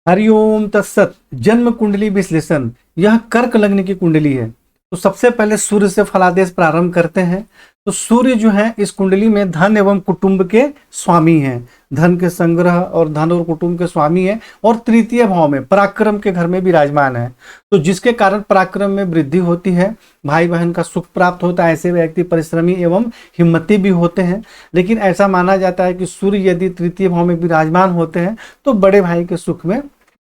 हरिओम तत्सत। जन्म कुंडली विश्लेषण। यह कर्क लग्न की कुंडली है। तो सबसे पहले सूर्य से फलादेश प्रारंभ करते हैं। तो सूर्य जो है इस कुंडली में धन एवं कुटुंब के स्वामी हैं। धन के संग्रह और धन और कुटुंब के स्वामी है और तृतीय भाव में पराक्रम के घर में विराजमान है। तो जिसके कारण पराक्रम में वृद्धि होती है, भाई बहन का सुख प्राप्त होता है। ऐसे व्यक्ति परिश्रमी एवं हिम्मती भी होते हैं। लेकिन ऐसा माना जाता है कि सूर्य यदि तृतीय भाव में विराजमान होते हैं तो बड़े भाई के सुख में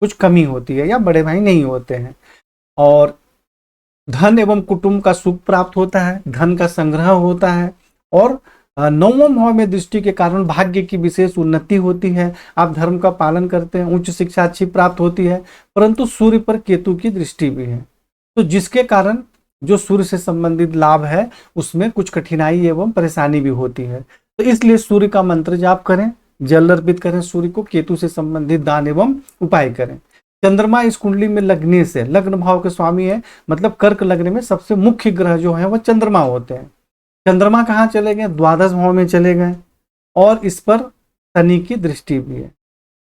कुछ कमी होती है या बड़े भाई नहीं होते हैं। और धन एवं कुटुंब का सुख प्राप्त होता है, धन का संग्रह होता है और नवम भाव में दृष्टि के कारण भाग्य की विशेष उन्नति होती है। आप धर्म का पालन करते हैं, उच्च शिक्षा अच्छी प्राप्त होती है। परंतु सूर्य पर केतु की दृष्टि भी है, तो जिसके कारण जो सूर्य से संबंधित लाभ है उसमें कुछ कठिनाई एवं परेशानी भी होती है। तो इसलिए सूर्य का मंत्र जाप करें, जल अर्पित करें सूर्य को, केतु से संबंधित दान एवं उपाय करें। चंद्रमा इस कुंडली में लगने से, लग्न भाव के स्वामी है, मतलब कर्क लग्न में सबसे मुख्य ग्रह जो है वह चंद्रमा होते हैं। चंद्रमा कहाँ चले गए? द्वादश भाव में चले गए और इस पर शनि की दृष्टि भी है।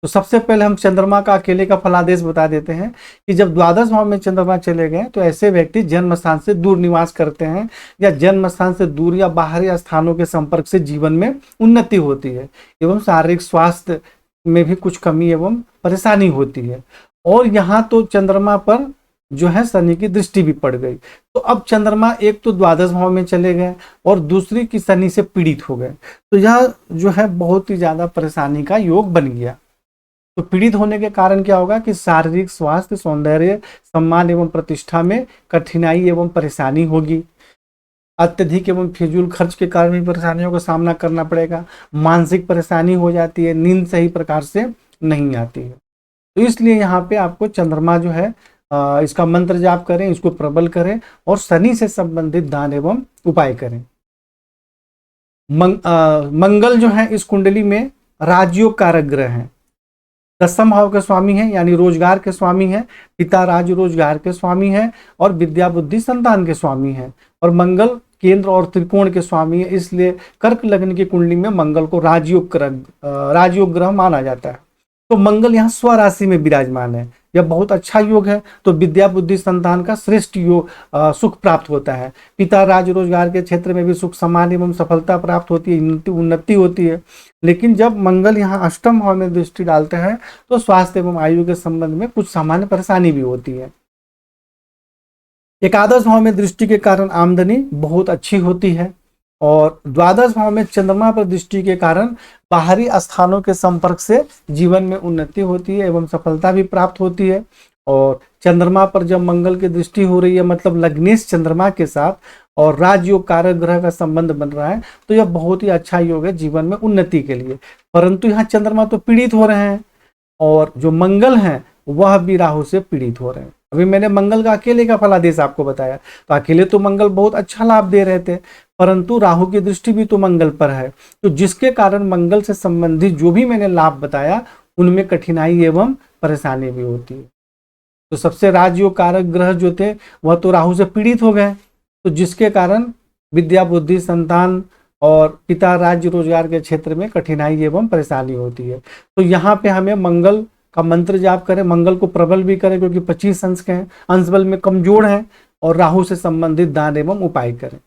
तो सबसे पहले हम चंद्रमा का अकेले का फलादेश बता देते हैं कि जब द्वादश भाव में चंद्रमा चले गए तो ऐसे व्यक्ति जन्म स्थान से दूर निवास करते हैं या जन्म स्थान से दूर या बाहरी स्थानों के संपर्क से जीवन में उन्नति होती है एवं शारीरिक स्वास्थ्य में भी कुछ कमी एवं परेशानी होती है। और यहाँ तो चंद्रमा पर जो है शनि की दृष्टि भी पड़ गई। तो अब चंद्रमा एक तो द्वादश भाव में चले गए और दूसरी की शनि से पीड़ित हो गए। तो यह जो है बहुत ही ज्यादा परेशानी का योग बन गया। तो पीड़ित होने के कारण क्या होगा कि शारीरिक स्वास्थ्य, सौंदर्य, सम्मान एवं प्रतिष्ठा में कठिनाई एवं परेशानी होगी। अत्यधिक एवं फिजूल खर्च के कारण भी परेशानियों का सामना करना पड़ेगा। मानसिक परेशानी हो जाती है, नींद सही प्रकार से नहीं आती है। तो इसलिए यहाँ पे आपको चंद्रमा जो है इसका मंत्र जाप करें, इसको प्रबल करें और शनि से संबंधित दान एवं उपाय करें। मंगल जो है इस कुंडली में राजयोग कारक ग्रह है। दसम भाव के स्वामी है, यानी रोजगार के स्वामी है। पिता राज रोजगार के स्वामी है और विद्या बुद्धि संतान के स्वामी है। और मंगल केंद्र और त्रिकोण के स्वामी है। इसलिए कर्क लग्न की कुंडली में मंगल को राजयोग ग्रह माना जाता है। तो मंगल यहाँ स्वराशि में विराजमान है, यह बहुत अच्छा योग है। तो विद्या बुद्धि संतान का श्रेष्ठ योग सुख प्राप्त होता है। पिता राज रोजगार के क्षेत्र में भी सुख, सम्मान एवं सफलता प्राप्त होती है, उन्नति होती है। लेकिन जब मंगल यहाँ अष्टम भाव में दृष्टि डालते हैं तो स्वास्थ्य एवं आयु के संबंध में कुछ सामान्य परेशानी भी होती है। एकादश भाव में दृष्टि के कारण आमदनी बहुत अच्छी होती है और द्वादश भाव में चंद्रमा पर दृष्टि के कारण बाहरी स्थानों के संपर्क से जीवन में उन्नति होती है एवं सफलता भी प्राप्त होती है। और चंद्रमा पर जब मंगल की दृष्टि हो रही है, मतलब लग्नेश चंद्रमा के साथ, और राजयोग कारक ग्रह का संबंध बन रहा है, तो यह बहुत ही अच्छा योग है जीवन में उन्नति के लिए। परंतु यहाँ चंद्रमा तो पीड़ित हो रहे हैं और जो मंगल हैं वह भी राहु से पीड़ित हो रहे हैं। अभी मैंने मंगल का अकेले का फलादेश आपको बताया, तो अकेले तो मंगल बहुत अच्छा लाभ दे रहे थे, परंतु राहु की दृष्टि भी तो मंगल पर है। तो जिसके कारण मंगल से संबंधित जो भी मैंने लाभ बताया उनमें कठिनाई एवं परेशानी भी होती है। तो सबसे राजयोग कारक ग्रह जो थे वह तो राहु से पीड़ित हो गए, तो जिसके कारण विद्या बुद्धि संतान और पिता राज्य रोजगार के क्षेत्र में कठिनाई एवं परेशानी होती है। तो यहाँ पे हमें मंगल का मंत्र जाप करें, मंगल को प्रबल भी करें क्योंकि 25 अंश के हैं, अंश बल में कमजोर हैं, और राहु से संबंधित दान एवं उपाय करें।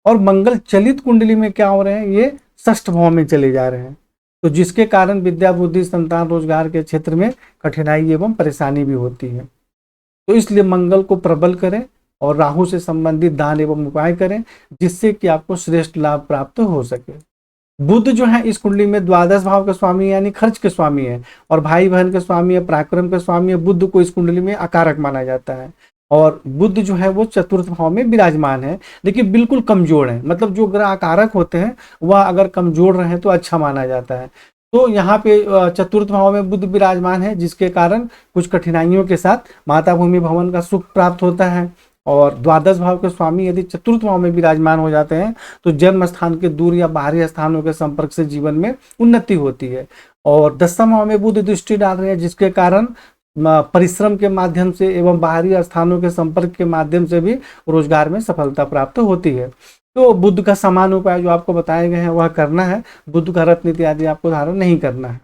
और मंगल चलित कुंडली में क्या हो रहे हैं, ये षष्ठ भाव में चले जा रहे हैं, तो जिसके कारण विद्या बुद्धि संतान रोजगार के क्षेत्र में कठिनाई एवं परेशानी भी होती है। तो इसलिए मंगल को प्रबल करें और राहु से संबंधित दान एवं उपाय करें, जिससे कि आपको श्रेष्ठ लाभ प्राप्त हो सके। बुध जो है इस कुंडली में द्वादश भाव के स्वामी है, यानी खर्च के स्वामी है, और भाई बहन के स्वामी है, पराक्रम के स्वामी है। बुध को इस कुंडली में अकारक माना जाता है और बुध जो है वो चतुर्थ भाव में विराजमान है, लेकिन बिल्कुल कमजोर है। मतलब जो ग्रह अकारक होते हैं वह अगर कमजोर रहे तो अच्छा माना जाता है। तो यहाँ पे चतुर्थ भाव में बुध विराजमान है, जिसके कारण कुछ कठिनाइयों के साथ माता भूमि भवन का सुख प्राप्त होता है। और द्वादश भाव के स्वामी यदि चतुर्थ भाव में विराजमान हो जाते हैं तो जन्म स्थान के दूर या बाहरी स्थानों के संपर्क से जीवन में उन्नति होती है। और दसम भाव में बुध दृष्टि डाल रहे हैं, जिसके कारण परिश्रम के माध्यम से एवं बाहरी स्थानों के संपर्क के माध्यम से भी रोजगार में सफलता प्राप्त होती है। तो बुध का समान उपाय जो आपको बताए गए हैं वह करना है। बुध का रत्न इत्यादि आपको धारण नहीं करना है।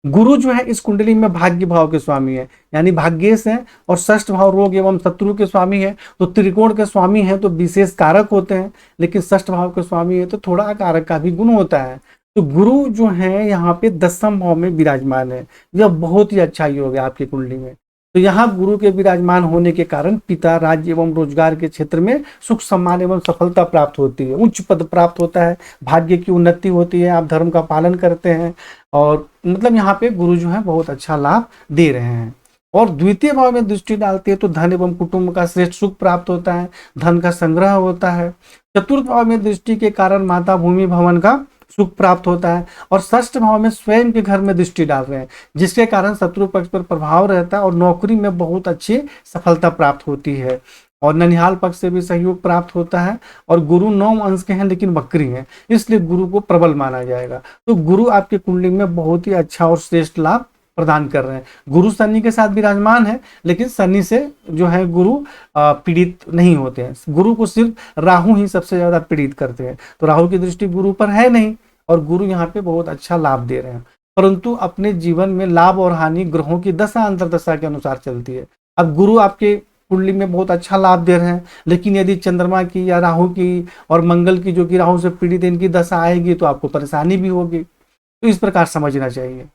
गुरु जो है इस कुंडली में भाग्य भाव के स्वामी है, यानी भाग्येश है, और षष्ठ भाव रोग एवं शत्रु के स्वामी है। तो त्रिकोण के स्वामी है तो विशेष कारक होते हैं, लेकिन षष्ठ भाव के स्वामी है तो थोड़ा अकारक का भी गुण होता है। तो गुरु जो है यहाँ पे 10वें भाव में विराजमान है। यह बहुत ही अच्छा योग है आपकी कुंडली में। तो यहाँ गुरु के विराजमान होने के कारण पिता, राज्य एवं रोजगार के क्षेत्र में सुख, सम्मान एवं सफलता प्राप्त होती है, उच्च पद प्राप्त होता है, भाग्य की उन्नति होती है, आप धर्म का पालन करते हैं, और मतलब यहाँ पे गुरु जो है बहुत अच्छा लाभ दे रहे हैं। और द्वितीय भाव में दृष्टि डालती है तो धन एवं कुटुंब का श्रेष्ठ सुख प्राप्त होता है, धन का संग्रह होता है। चतुर्थ भाव में दृष्टि के कारण माता, भूमि, भवन का सुख प्राप्त होता है। और षष्ठ भाव में स्वयं के घर में दृष्टि डाल रहे हैं, जिसके कारण शत्रु पक्ष पर प्रभाव रहता है और नौकरी में बहुत अच्छी सफलता प्राप्त होती है, और ननिहाल पक्ष से भी सहयोग प्राप्त होता है। और गुरु 9 अंश के हैं लेकिन वक्री हैं, इसलिए गुरु को प्रबल माना जाएगा। तो गुरु आपके कुंडली में बहुत ही अच्छा और श्रेष्ठ लाभ प्रदान कर रहे हैं। गुरु शनि के साथ विराजमान है, लेकिन शनि से जो है गुरु पीड़ित नहीं होते हैं। गुरु को सिर्फ राहु ही सबसे ज्यादा पीड़ित करते हैं, तो राहु की दृष्टि गुरु पर है नहीं, और गुरु यहाँ पे बहुत अच्छा लाभ दे रहे हैं। परंतु अपने जीवन में लाभ और हानि ग्रहों की दशा अंतरदशा के अनुसार चलती है। अब गुरु आपके कुंडली में बहुत अच्छा लाभ दे रहे हैं, लेकिन यदि चंद्रमा की या राहु की और मंगल की, जो कि राहु से पीड़ित है, इनकी दशा आएगी तो आपको परेशानी भी होगी। तो इस प्रकार समझना चाहिए।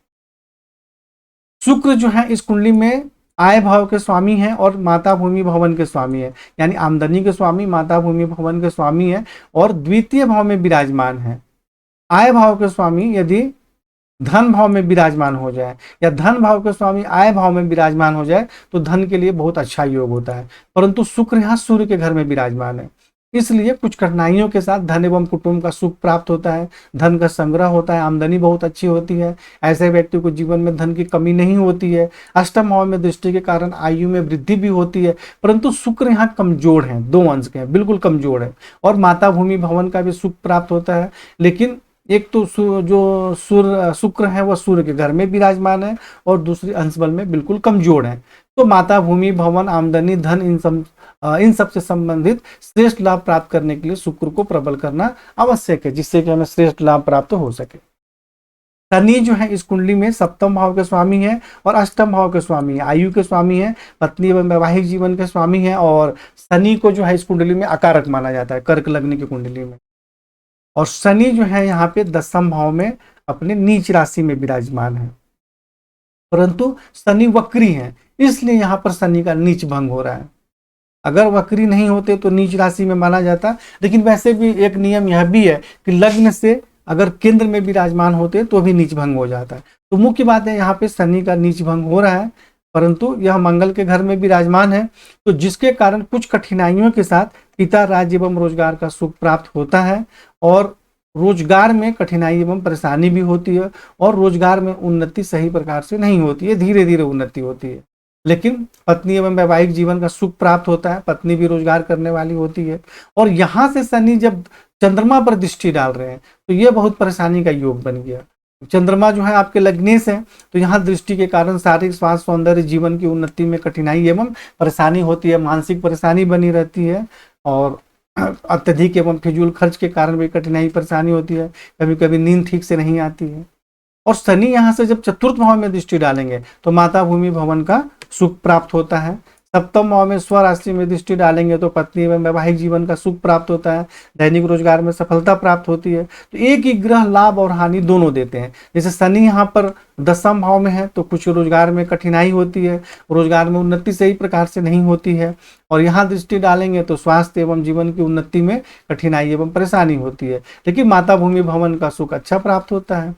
शुक्र जो है इस कुंडली में आय भाव के स्वामी है और माता, भूमि, भवन के स्वामी है, यानी आमदनी के स्वामी, माता, भूमि, भवन के स्वामी है, और द्वितीय भाव में विराजमान है। आय भाव के स्वामी यदि धन भाव में विराजमान हो जाए, या धन भाव के स्वामी आय भाव में विराजमान हो जाए, तो धन के लिए बहुत अच्छा योग होता है। परंतु शुक्र यहाँ सूर्य के घर में विराजमान है, इसलिए कुछ कठिनाइयों के साथ धन एवं कुटुंब का सुख प्राप्त होता है, धन का संग्रह होता है, आमदनी बहुत अच्छी होती है। ऐसे व्यक्ति को जीवन में धन की कमी नहीं होती है। अष्टम भाव में दृष्टि के कारण आयु में वृद्धि भी होती है, परंतु शुक्र यहाँ कमजोर है, 2 अंश के हैं, बिल्कुल कमजोर है। और माता, भूमि, भवन का भी सुख प्राप्त होता है, लेकिन एक तो जो शुक्र है वह सूर्य के घर में विराजमान है, और दूसरी अंश बल में बिल्कुल कमजोर है। तो माता, भूमि, भवन, आमदनी, धन, इन सब से संबंधित श्रेष्ठ लाभ प्राप्त करने के लिए शुक्र को प्रबल करना आवश्यक है, जिससे कि हमें श्रेष्ठ लाभ प्राप्त हो सके। शनि जो है इस कुंडली में 7वें भाव के स्वामी है और 8वें भाव के स्वामी है, आयु के स्वामी है, पत्नी एवं वैवाहिक जीवन के स्वामी है। और शनि को जो है इस कुंडली में अकारक माना जाता है, कर्क लग्न की कुंडली में। और शनि जो है यहाँ पे 10वें भाव में अपने नीच राशि में विराजमान है, परंतु शनि वक्री है, इसलिए यहाँ पर शनि का नीच भंग हो रहा है। अगर वक्री नहीं होते तो नीच राशि में माना जाता, लेकिन वैसे भी एक नियम यह भी है कि लग्न से अगर केंद्र में विराजमान होते तो भी नीच भंग हो जाता है। तो मुख्य बात है यहाँ पे शनि का नीच भंग हो रहा है, परंतु यह मंगल के घर में विराजमान है, तो जिसके कारण कुछ कठिनाइयों के साथ पिता, राज्य एवं रोजगार का सुख प्राप्त होता है, और रोजगार में कठिनाई एवं परेशानी भी होती है, और रोजगार में उन्नति सही प्रकार से नहीं होती है, धीरे धीरे उन्नति होती है। लेकिन पत्नी एवं वैवाहिक जीवन का सुख प्राप्त होता है, पत्नी भी रोजगार करने वाली होती है। और यहाँ से शनि जब चंद्रमा पर दृष्टि डाल रहे हैं तो ये बहुत परेशानी का योग बन गया। चंद्रमा जो है आपके लग्नेश है, तो यहाँ दृष्टि के कारण शारीरिक स्वास्थ्य, सौंदर्य, जीवन की उन्नति में कठिनाई एवं परेशानी होती है, मानसिक परेशानी बनी रहती है, और अत्यधिक एवं फिजूल खर्च के कारण भी कठिनाई परेशानी होती है, कभी कभी नींद ठीक से नहीं आती है। और शनि यहाँ से जब चतुर्थ भाव में दृष्टि डालेंगे तो माता, भूमि, भवन का सुख प्राप्त होता है। सप्तम भाव में स्वराशि में दृष्टि डालेंगे तो पत्नी एवं वैवाहिक जीवन का सुख प्राप्त होता है, दैनिक रोजगार में सफलता प्राप्त होती है। तो एक ही ग्रह लाभ और हानि दोनों देते हैं। जैसे शनि यहाँ पर 10वें भाव में है तो कुछ रोजगार में कठिनाई होती है, रोजगार में उन्नति सही प्रकार से नहीं होती है, और यहाँ दृष्टि डालेंगे तो स्वास्थ्य एवं जीवन की उन्नति में कठिनाई एवं परेशानी होती है, लेकिन माता, भूमि, भवन का सुख अच्छा प्राप्त होता है।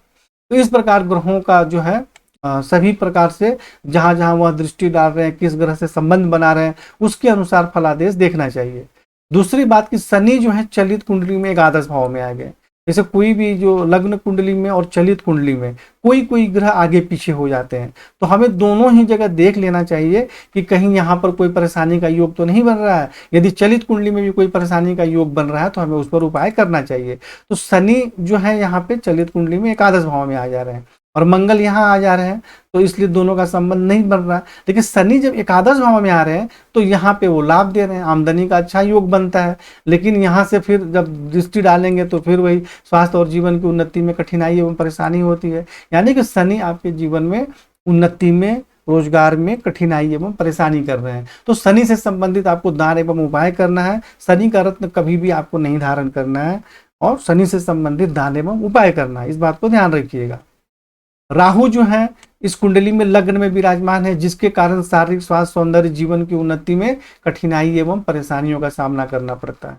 तो इस प्रकार ग्रहों का जो है सभी प्रकार से जहां जहां वह दृष्टि डाल रहे हैं, किस ग्रह से संबंध बना रहे हैं, उसके अनुसार फलादेश देखना चाहिए। दूसरी बात कि शनि जो है चलित कुंडली में एकादश भाव में आ गए। जैसे कोई भी जो लग्न कुंडली में और चलित कुंडली में कोई कोई ग्रह आगे पीछे हो जाते हैं, तो हमें दोनों ही जगह देख लेना चाहिए कि कहीं यहाँ पर कोई परेशानी का योग तो नहीं बन रहा है। यदि चलित कुंडली में भी कोई परेशानी का योग बन रहा है तो हमें उस पर उपाय करना चाहिए। तो शनि जो है यहाँ पे चलित कुंडली में एकादश भाव में आ जा रहे हैं, और मंगल यहाँ आ जा रहे हैं, तो इसलिए दोनों का संबंध नहीं बन रहा है। लेकिन शनि जब एकादश भाव में आ रहे हैं तो यहाँ पे वो लाभ दे रहे हैं, आमदनी का अच्छा योग बनता है। लेकिन यहाँ से फिर जब दृष्टि डालेंगे तो फिर वही स्वास्थ्य और जीवन की उन्नति में कठिनाई एवं परेशानी होती है। यानी कि शनि आपके जीवन में उन्नति में, रोजगार में कठिनाई एवं परेशानी कर रहे हैं। तो शनि से संबंधित आपको दान एवं उपाय करना है। शनि का रत्न कभी भी आपको नहीं धारण करना है और शनि से संबंधित दान एवं उपाय करना है, इस बात को ध्यान रखिएगा। राहु जो है इस कुंडली में लग्न में विराजमान है, जिसके कारण शारीरिक स्वास्थ्य, सौंदर्य, जीवन की उन्नति में कठिनाई एवं परेशानियों का सामना करना पड़ता है।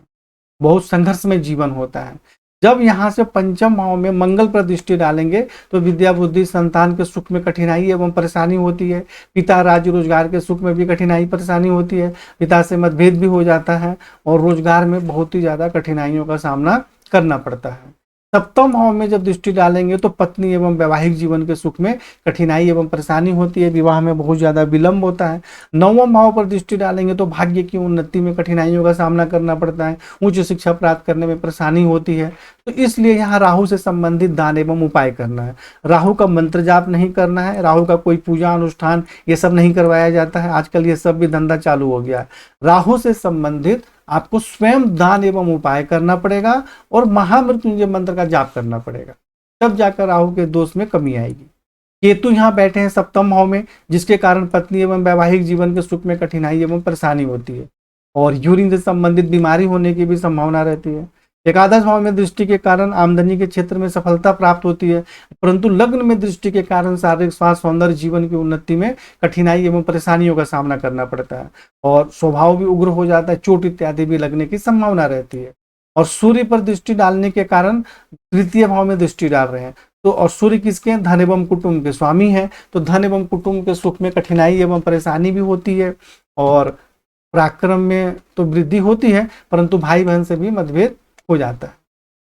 बहुत संघर्ष में जीवन होता है। जब यहाँ से पंचम भाव में मंगल पर दृष्टि डालेंगे तो विद्या, बुद्धि, संतान के सुख में कठिनाई एवं परेशानी होती है। पिता, राज्य, रोजगार के सुख में भी कठिनाई परेशानी होती है। पिता से मतभेद भी हो जाता है और रोजगार में बहुत ही ज्यादा कठिनाइयों का सामना करना पड़ता है। सप्तम भाव में जब दृष्टि डालेंगे तो पत्नी एवं वैवाहिक जीवन के सुख में कठिनाई एवं परेशानी होती है, विवाह में बहुत ज्यादा विलंब होता है। नवम भाव पर दृष्टि डालेंगे तो भाग्य की उन्नति में कठिनाइयों का सामना करना पड़ता है, उच्च शिक्षा प्राप्त करने में परेशानी होती है। तो इसलिए यहाँ राहु से संबंधित दान एवं उपाय करना है। राहु का मंत्र जाप नहीं करना है, राहु का कोई पूजा अनुष्ठान ये सब नहीं करवाया जाता है। आजकल ये सब भी धंधा चालू हो गया है। राहु से संबंधित आपको स्वयं दान एवं उपाय करना पड़ेगा और महामृत्युंजय मंत्र का जाप करना पड़ेगा, तब जाकर राहु के दोष में कमी आएगी। केतु यहाँ बैठे हैं सप्तम भाव में, जिसके कारण पत्नी एवं वैवाहिक जीवन के सुख में कठिनाई एवं परेशानी होती है और यूरिन से संबंधित बीमारी होने की भी संभावना रहती है। एकादश भाव में दृष्टि के कारण आमदनी के क्षेत्र में सफलता प्राप्त होती है, परंतु लग्न में दृष्टि के कारण शारीरिक स्वास्थ्य, सौंदर्य, जीवन की उन्नति में कठिनाई एवं परेशानियों का सामना करना पड़ता है और स्वभाव भी उग्र हो जाता है, चोट इत्यादि भी लगने की संभावना रहती है। और सूर्य पर दृष्टि डालने के कारण तृतीय भाव में दृष्टि डाल रहे हैं तो, और सूर्य किसके हैं? धन एवं कुटुंब के स्वामी हैं। तो धन एवं कुटुंब के सुख में कठिनाई एवं परेशानी भी होती है और पराक्रम में तो वृद्धि होती है, परंतु भाई बहन से भी मतभेद हो जाता है।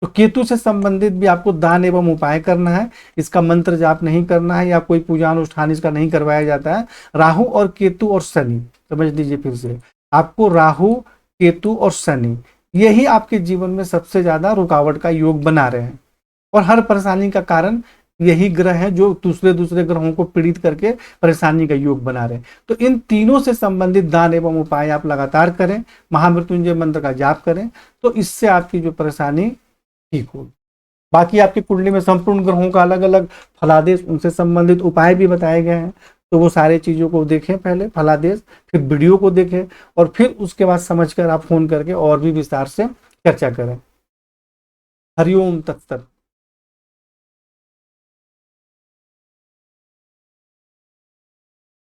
तो केतु से संबंधित भी आपको दान एवं उपाय करना है, इसका मंत्र जाप नहीं करना है या कोई पूजा अनुष्ठान इसका नहीं करवाया जाता है। राहु और केतु और शनि, समझ लीजिए फिर से, आपको राहु, केतु और शनि यही आपके जीवन में सबसे ज्यादा रुकावट का योग बना रहे हैं और हर परेशानी का कारण यही ग्रह है जो दूसरे दूसरे ग्रहों को पीड़ित करके परेशानी का योग बना रहे हैं। तो इन तीनों से संबंधित दान एवं उपाय आप लगातार करें, महामृत्युंजय मंत्र का जाप करें, तो इससे आपकी जो परेशानी ठीक होगी। बाकी आपकी कुंडली में संपूर्ण ग्रहों का अलग अलग फलादेश, उनसे संबंधित उपाय भी बताए गए हैं, तो वो सारे चीजों को देखें, पहले फलादेश, फिर वीडियो को देखें और फिर उसके बाद समझकर आप फोन करके और भी विस्तार से चर्चा करें। हरिओम तत्सत।